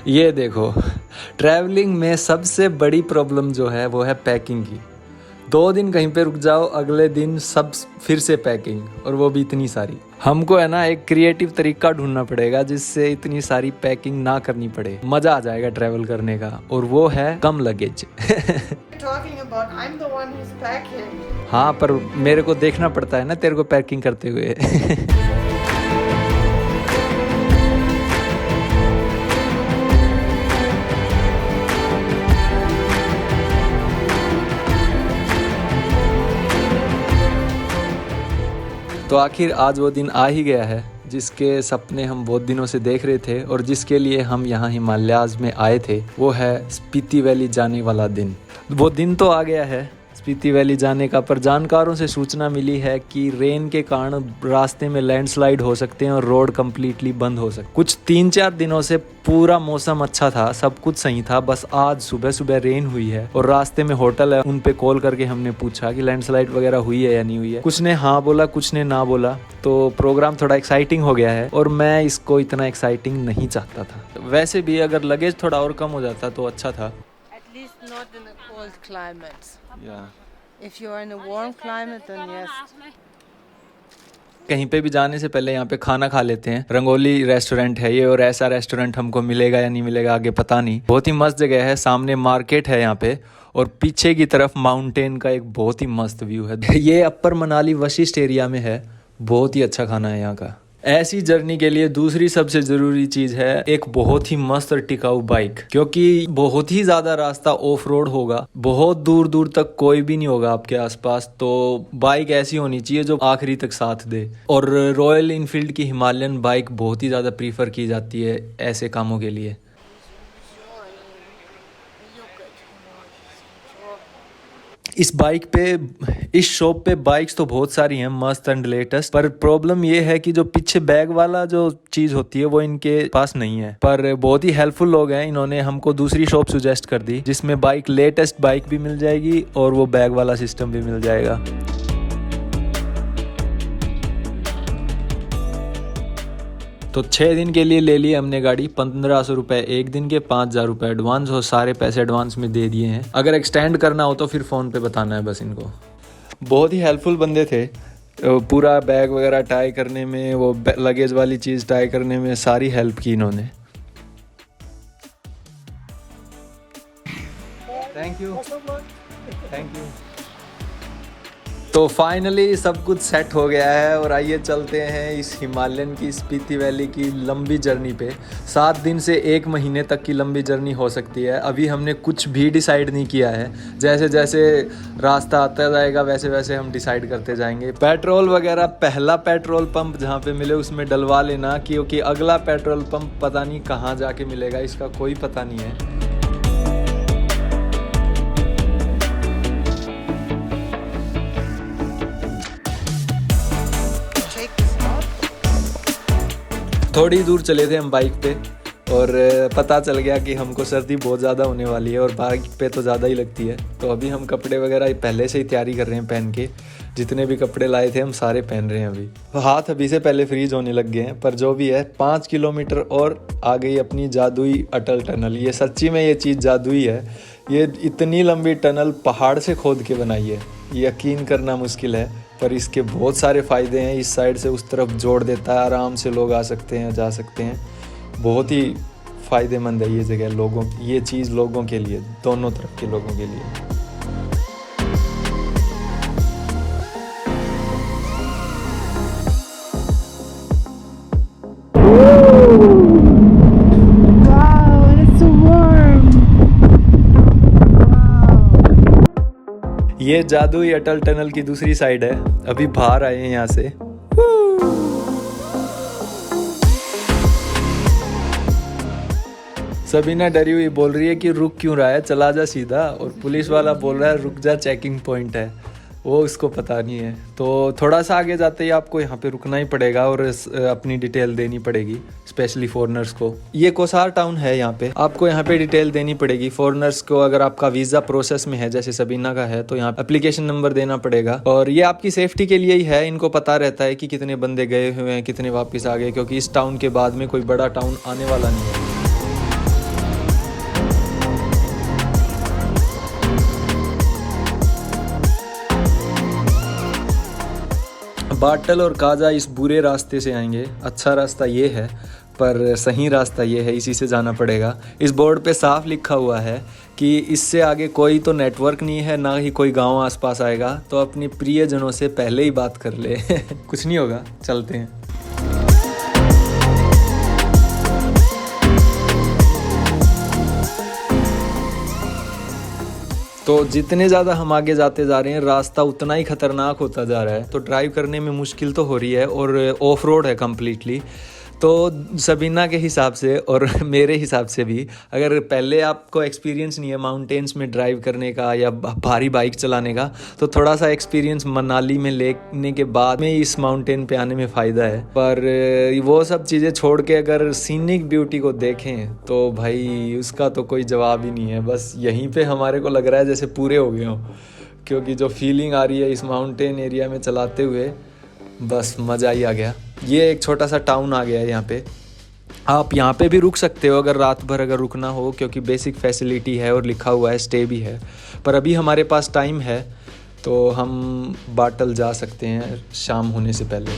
ये देखो, ट्रैवलिंग में सबसे बड़ी प्रॉब्लम जो है वो है पैकिंग की। 2 दिन कहीं पे रुक जाओ, अगले दिन सब फिर से पैकिंग, और वो भी इतनी सारी। हमको है ना एक क्रिएटिव तरीका ढूंढना पड़ेगा जिससे इतनी सारी पैकिंग ना करनी पड़े, मज़ा आ जाएगा ट्रैवल करने का, और वो है कम लगेज। हाँ, पर मेरे को देखना पड़ता है ना तेरे को पैकिंग करते हुए। तो आखिर आज वो दिन आ ही गया है जिसके सपने हम बहुत दिनों से देख रहे थे और जिसके लिए हम यहाँ हिमालयाज में आए थे। वो है स्पीति वैली जाने वाला दिन। वो दिन तो आ गया है स्पीति वैली जाने का, पर जानकारों से सूचना मिली है कि रेन के कारण रास्ते में लैंडस्लाइड हो सकते हैं और रोड कम्प्लीटली बंद हो सकते। कुछ 3-4 दिनों से पूरा मौसम अच्छा था, सब कुछ सही था, बस आज सुबह सुबह रेन हुई है। और रास्ते में होटल है, उन पे कॉल करके हमने पूछा कि लैंडस्लाइड वगैरह हुई है या नहीं हुई है। कुछ ने हाँ बोला, कुछ ने ना बोला, तो प्रोग्राम थोड़ा एक्साइटिंग हो गया है और मैं इसको इतना एक्साइटिंग नहीं चाहता था। वैसे भी अगर लगेज थोड़ा और कम हो जाता तो अच्छा था। Not in a cold climate. Yeah. If you are in a warm climate, then yes. कहीं पे भी जाने से पहले यहाँ पे खाना खा लेते हैं। रंगोली रेस्टोरेंट है ये, और ऐसा रेस्टोरेंट हमको मिलेगा या नहीं मिलेगा आगे पता नहीं। बहुत ही मस्त जगह है, सामने मार्केट है यहाँ पे, और पीछे की तरफ माउंटेन का एक बहुत ही मस्त व्यू है। ये अपर मनाली वशिष्ठ एरिया में है। बहुत ही अच्छा खाना है यहाँ का। ऐसी जर्नी के लिए दूसरी सबसे ज़रूरी चीज़ है एक बहुत ही मस्त और टिकाऊ बाइक, क्योंकि बहुत ही ज़्यादा रास्ता ऑफ रोड होगा, बहुत दूर दूर तक कोई भी नहीं होगा आपके आसपास। तो बाइक ऐसी होनी चाहिए जो आखिरी तक साथ दे, और रॉयल इनफील्ड की हिमालयन बाइक बहुत ही ज़्यादा प्रीफर की जाती है ऐसे कामों के लिए। इस बाइक पे, इस शॉप पे बाइक्स तो बहुत सारी हैं मस्त एंड लेटेस्ट, पर प्रॉब्लम ये है कि जो पीछे बैग वाला जो चीज़ होती है वो इनके पास नहीं है। पर बहुत ही हेल्पफुल लोग हैं, इन्होंने हमको दूसरी शॉप सुजेस्ट कर दी जिसमें बाइक, लेटेस्ट बाइक भी मिल जाएगी और वो बैग वाला सिस्टम भी मिल जाएगा। तो 6 दिन के लिए ले ली हमने गाड़ी। 1500 रुपये एक दिन के, 5000 रुपये एडवांस, और सारे पैसे एडवांस में दे दिए हैं। अगर एक्सटेंड करना हो तो फिर फ़ोन पे बताना है बस इनको। बहुत ही हेल्पफुल बंदे थे, पूरा बैग वगैरह टाई करने में, वो लगेज वाली चीज़ टाई करने में सारी हेल्प की इन्होंने। Thank you, thank you. तो फाइनली सब कुछ सेट हो गया है, और आइए चलते हैं इस हिमालयन की स्पीति वैली की लंबी जर्नी पे। 7 दिन से 1 महीने तक की लंबी जर्नी हो सकती है। अभी हमने कुछ भी डिसाइड नहीं किया है, जैसे जैसे रास्ता आता जाएगा वैसे वैसे हम डिसाइड करते जाएंगे। पेट्रोल वगैरह पहला पेट्रोल पंप जहाँ पे मिले उसमें डलवा लेना, क्योंकि अगला पेट्रोल पंप पता नहीं कहाँ जाके मिलेगा, इसका कोई पता नहीं है। थोड़ी दूर चले थे हम बाइक पे, और पता चल गया कि हमको सर्दी बहुत ज़्यादा होने वाली है, और बाइक पे तो ज़्यादा ही लगती है। तो अभी हम कपड़े वगैरह पहले से ही तैयारी कर रहे हैं पहन के। जितने भी कपड़े लाए थे हम सारे पहन रहे हैं अभी। हाथ अभी से पहले फ्रीज होने लग गए हैं, पर जो भी है 5 किलोमीटर और आ गई अपनी जादुई अटल टनल। ये सच्ची में ये चीज़ जादुई है। ये इतनी लंबी टनल पहाड़ से खोद के बनाई है, यकीन करना मुश्किल है, पर इसके बहुत सारे फ़ायदे हैं। इस साइड से उस तरफ जोड़ देता है, आराम से लोग आ सकते हैं, जा सकते हैं। बहुत ही फ़ायदेमंद है ये जगह लोगों, ये चीज़ लोगों के लिए, दोनों तरफ के लोगों के लिए। ये जादुई अटल टनल की दूसरी साइड है। अभी बाहर आए हैं यहाँ से। सबीना डरी हुई बोल रही है कि रुक क्यों रहा है, चला जा सीधा, और पुलिस वाला बोल रहा है रुक जा, चेकिंग पॉइंट है। वो उसको पता नहीं है। तो थोड़ा सा आगे जाते ही आपको यहाँ पे रुकना ही पड़ेगा और अपनी डिटेल देनी पड़ेगी, स्पेशली फॉरेनर्स को। ये कोसार टाउन है, यहाँ पे आपको यहाँ पे डिटेल देनी पड़ेगी फॉरेनर्स को। अगर आपका वीज़ा प्रोसेस में है, जैसे सबीना का है, तो यहाँ एप्लीकेशन नंबर देना पड़ेगा। और ये आपकी सेफ्टी के लिए ही है। इनको पता रहता है कि कितने बंदे गए हुए हैं, कितने वापस आ गए, क्योंकि इस टाउन के बाद में कोई बड़ा टाउन आने वाला नहीं है। बाटल और काजा इस बुरे रास्ते से आएंगे। अच्छा रास्ता ये है, पर सही रास्ता ये है, इसी से जाना पड़ेगा। इस बोर्ड पे साफ लिखा हुआ है कि इससे आगे कोई तो नेटवर्क नहीं है, ना ही कोई गांव आसपास आएगा, तो अपने प्रियजनों से पहले ही बात कर ले। कुछ नहीं होगा, चलते हैं। तो जितने ज़्यादा हम आगे जाते जा रहे हैं, रास्ता उतना ही ख़तरनाक होता जा रहा है। तो ड्राइव करने में मुश्किल तो हो रही है, और ऑफ रोड है कम्प्लीटली। तो सबीना के हिसाब से और मेरे हिसाब से भी, अगर पहले आपको एक्सपीरियंस नहीं है माउंटेन्स में ड्राइव करने का या भारी बाइक चलाने का, तो थोड़ा सा एक्सपीरियंस मनाली में लेने के बाद में इस माउंटेन पे आने में फ़ायदा है। पर वो सब चीज़ें छोड़ के अगर सीनिक ब्यूटी को देखें तो भाई उसका तो कोई जवाब ही नहीं है। बस यहीं पे हमारे को लग रहा है जैसे पूरे हो गए हों, क्योंकि जो फीलिंग आ रही है इस माउंटेन एरिया में चलाते हुए, बस मज़ा ही आ गया। ये एक छोटा सा टाउन आ गया है यहाँ पे। आप यहाँ पे भी रुक सकते हो अगर रात भर अगर रुकना हो, क्योंकि बेसिक फैसिलिटी है और लिखा हुआ है स्टे भी है। पर अभी हमारे पास टाइम है तो हम बाटल जा सकते हैं शाम होने से पहले।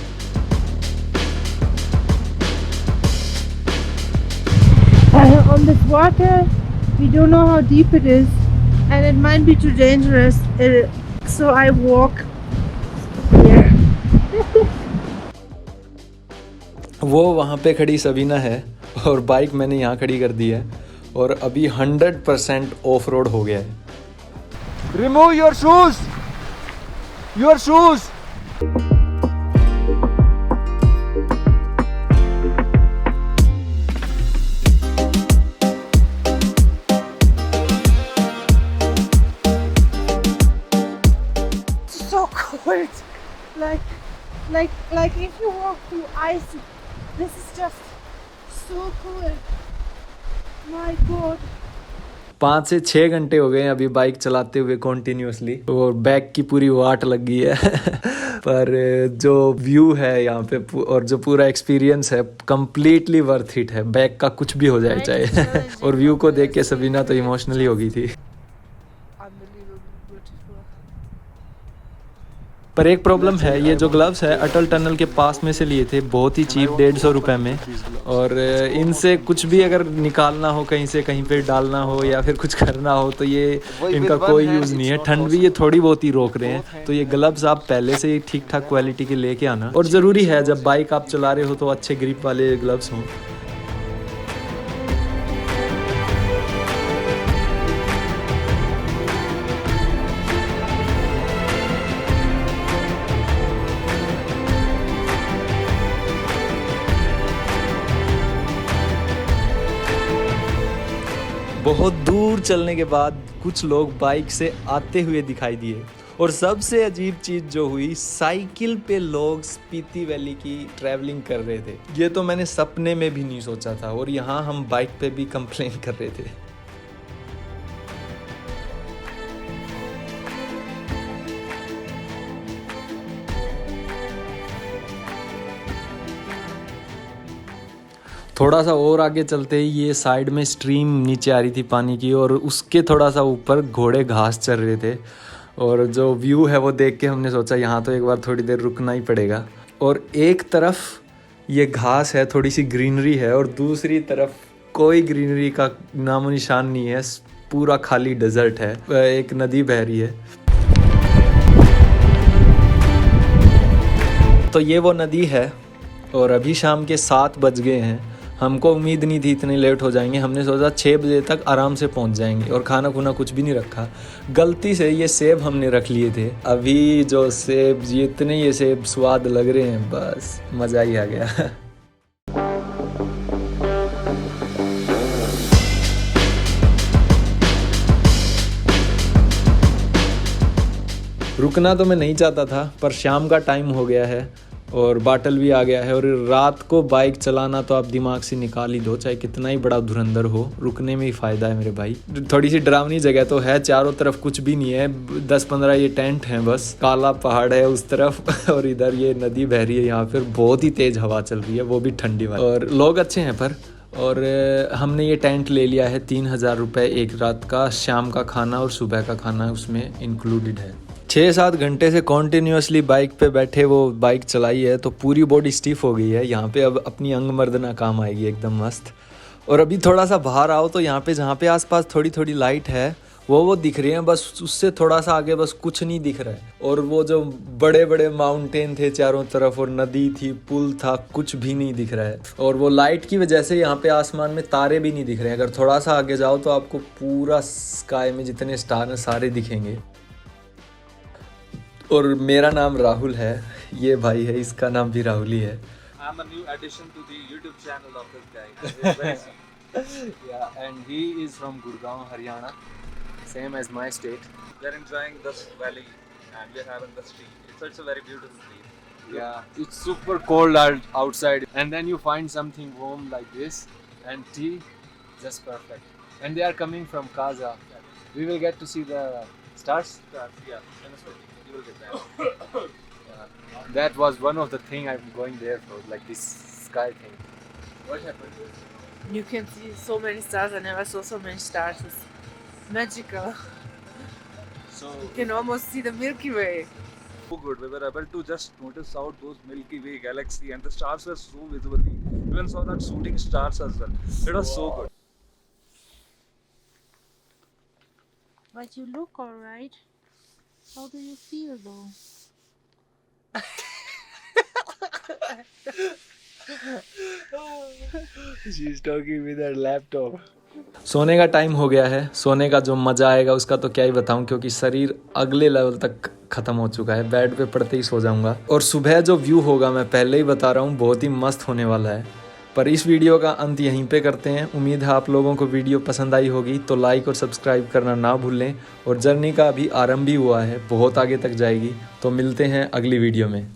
On this water, we don't know how deep it is, and it might be too dangerous. So I walk here. वो वहाँ पे खड़ी सबीना है और बाइक मैंने यहाँ खड़ी कर दी है, और अभी 100% ऑफ रोड हो गया है। Remove your shoes. Your shoes. So cold. Like if you walk through ice, this is just so cold. My God. 5 से 6 घंटे हो गए हैं अभी बाइक चलाते हुए कॉन्टिन्यूसली, और बैक की पूरी वाट लग गई है। पर जो व्यू है यहाँ पे और जो पूरा एक्सपीरियंस है कंप्लीटली वर्थ इट है। बैक का कुछ भी हो जाए चाहे। और व्यू को देख के सबीना तो इमोशनली हो गई थी। पर एक प्रॉब्लम है, ये जो ग्लव्स है अटल टनल के पास में से लिए थे, बहुत ही चीप, 150 रुपये में। और इनसे कुछ भी अगर निकालना हो कहीं से कहीं पे डालना हो या फिर कुछ करना हो तो ये इनका कोई यूज़ नहीं है। ठंड भी ये थोड़ी बहुत ही रोक रहे हैं, तो ये ग्लव्स आप पहले से ही ठीक ठाक क्वालिटी के लेके आना। और ज़रूरी है जब बाइक आप चला रहे हो तो अच्छे ग्रिप वाले ग्लव्स हों। बहुत दूर चलने के बाद कुछ लोग बाइक से आते हुए दिखाई दिए, और सबसे अजीब चीज़ जो हुई, साइकिल पे लोग स्पीति वैली की ट्रैवलिंग कर रहे थे। ये तो मैंने सपने में भी नहीं सोचा था, और यहाँ हम बाइक पे भी कंप्लेन कर रहे थे। थोड़ा सा और आगे चलते ही ये साइड में स्ट्रीम नीचे आ रही थी पानी की, और उसके थोड़ा सा ऊपर घोड़े घास चर रहे थे। और जो व्यू है वो देख के हमने सोचा यहाँ तो एक बार थोड़ी देर रुकना ही पड़ेगा। और एक तरफ ये घास है, थोड़ी सी ग्रीनरी है, और दूसरी तरफ कोई ग्रीनरी का नामो निशान नहीं है, पूरा खाली डेजर्ट है। एक नदी बह रही है। तो ये वो नदी है, और अभी शाम के 7 बज गए हैं। हमको उम्मीद नहीं थी इतने लेट हो जाएंगे। हमने सोचा 6 बजे तक आराम से पहुंच जाएंगे, और खाना खुना कुछ भी नहीं रखा। गलती से ये सेब हमने रख लिए थे। अभी जो सेब, इतने ये सेब स्वाद लग रहे हैं, बस मज़ा ही आ गया। रुकना तो मैं नहीं चाहता था, पर शाम का टाइम हो गया है और बाटल भी आ गया है। और रात को बाइक चलाना तो आप दिमाग से निकाल ही दो, चाहे कितना ही बड़ा धुरंधर हो, रुकने में ही फ़ायदा है मेरे भाई। थोड़ी सी डरावनी जगह तो है, चारों तरफ कुछ भी नहीं है, 10-15 ये टेंट हैं बस। काला पहाड़ है उस तरफ, और इधर ये नदी बह रही है। यहाँ पर बहुत ही तेज़ हवा चल रही है, वो भी ठंडी वाली, और लोग अच्छे हैं पर। और हमने ये टेंट ले लिया है 3000 रुपये एक रात का। शाम का खाना और सुबह का खाना उसमें इंक्लूडेड है। 6-7 घंटे से कॉन्टिन्यूसली बाइक पे बैठे वो बाइक चलाई है तो पूरी बॉडी स्टिफ हो गई है। यहाँ पे अब अपनी अंग मर्दना काम आएगी एकदम मस्त। और अभी थोड़ा सा बाहर आओ तो यहाँ पे जहाँ पे आसपास थोड़ी थोड़ी लाइट है वो दिख रही है, बस उससे थोड़ा सा आगे बस कुछ नहीं दिख रहा है। और वो जो बड़े बड़े माउंटेन थे चारों तरफ और नदी थी, पुल था, कुछ भी नहीं दिख रहा है। और वो लाइट की वजह से यहाँ पे आसमान में तारे भी नहीं दिख रहे हैं। अगर थोड़ा सा आगे जाओ तो आपको पूरा स्काई में जितने स्टार हैं सारे दिखेंगे। और मेरा नाम राहुल है, ये भाई है, इसका नाम भी राहुल ही है। I'm a new addition to the YouTube channel of this guy. He's very sweet. Yeah, and he is from Gurgaon, Haryana, same as my state. We're enjoying this valley and we're having this tea. It's a very beautiful tea. Yeah, it's super cold outside, and then you find something warm like this, and tea, just perfect. And they are coming from Kaza. We will get to see the stars. Yeah, honestly, you will get that. That was one of the thing I'm going there for, like this sky thing. What happened? You can see so many stars. I never saw so many stars. It's magical. So You can almost see the Milky Way. good. We were able to just notice out those Milky Way galaxy and the stars were so visible. We even saw that shooting stars as well. It was so good. But you look alright. How do you feel though? She's talking with her laptop. सोने का time हो गया है। सोने का जो मज़ा आएगा उसका तो क्या ही बताऊं, क्योंकि शरीर अगले लेवल तक ख़त्म हो चुका है। बेड पे पड़ते ही सो जाऊंगा। और सुबह जो व्यू होगा मैं पहले ही बता रहा हूँ बहुत ही मस्त होने वाला है। पर इस वीडियो का अंत यहीं पे करते हैं। उम्मीद है आप लोगों को वीडियो पसंद आई होगी, तो लाइक और सब्सक्राइब करना ना भूलें। और जर्नी का अभी आरंभ ही हुआ है, बहुत आगे तक जाएगी। तो मिलते हैं अगली वीडियो में।